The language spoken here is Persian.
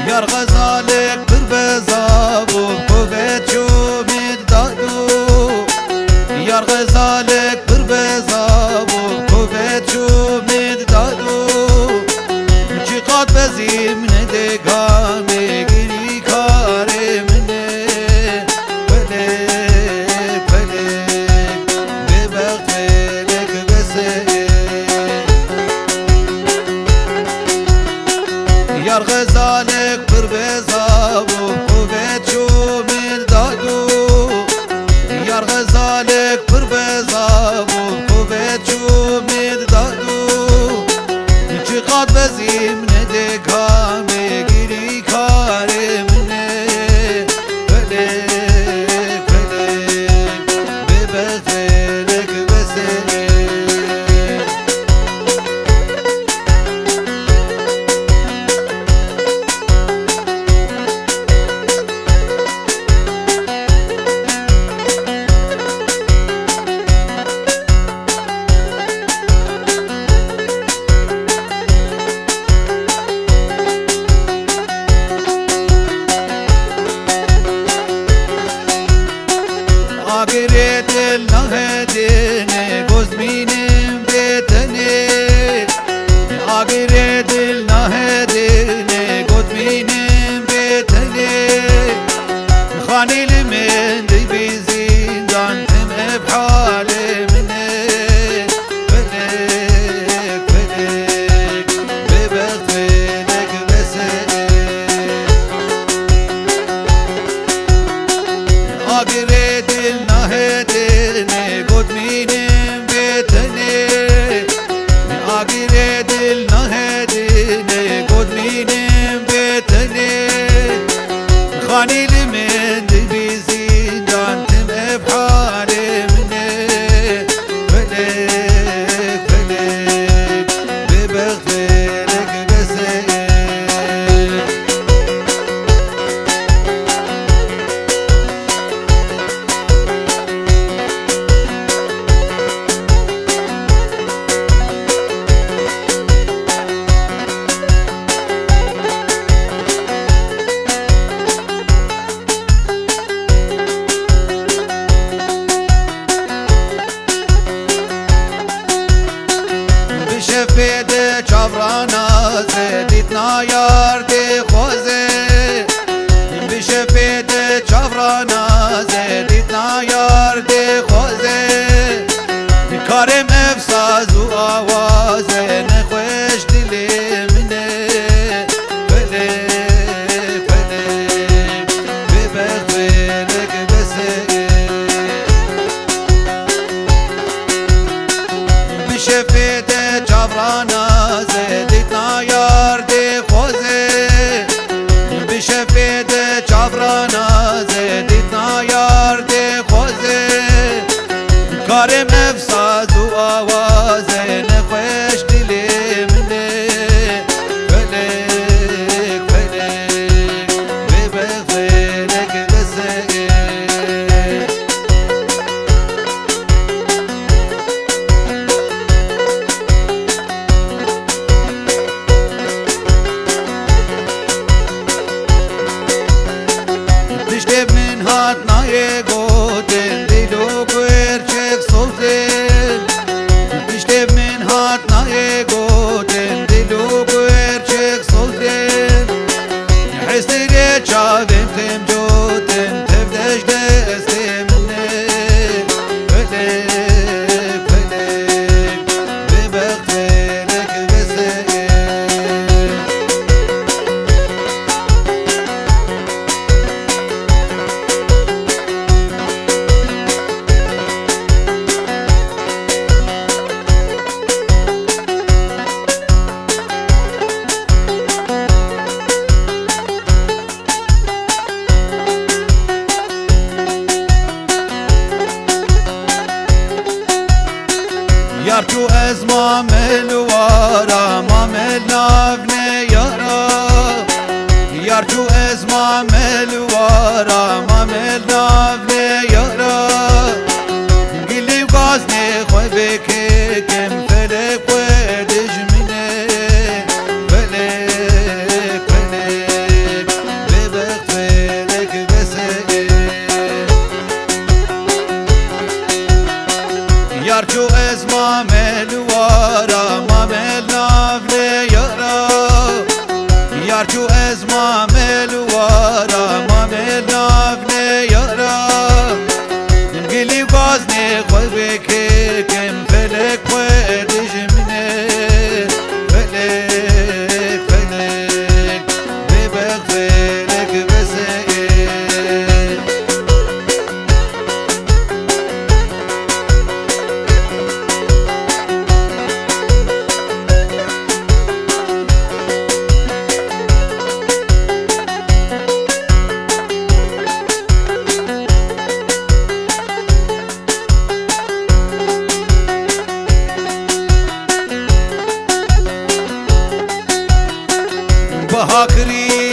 یار غزالک پر بزابو قوت شومید دادو یار غزالک پر بزابو قوت شومید دادو چی قد بزیم ندگامه گیری کاره منه فلک فلک به وقت فلک بسه یار غزالک پر بزابو قوت شومید دادو یار غزالک پر بزابو قوت شومید دادو چی قد بزیم ندگامه گیری کاره منه فلک فلک به وقت فلک بسه آگری دل نهدینه گزمینم بتنه آگری دل نهدینه گزمینم بتنه خانیل من دی بیزیندان تم ابحال منه فلک فلک به وقت فلک بسه آگری دل نهدینه گدمینم بتنه آگری دل نهدینه گدمینم بتنه خانیل من دی بیزیندان تم ابحال منه فلک فلک به وقت فلک بسه شفید چاورانا زدیتنا یار دی خوزه بشفید چاورانا زدیتنا یار دی خوزه کارم افساز و آوازه نخوش دلی منه فلک فلک به وقت فلک بسه بشفید چاورانا زدیتنا یار دی خوزه وارا مامل نافنه یارا یار جو از مامل وارا مامل نافنه یارا گلی وازنه خوی بکه کم فلک و دجمنه فلک فلک ببخ فلک بسه یار جو از مامل وارا مامل نافنه یارا یار جو از مامل وارا مامل نافنه یارا گلی وازنه خوی بکه کم فلک و دجمنه فلک فلک ببخ فلک بسه بها کری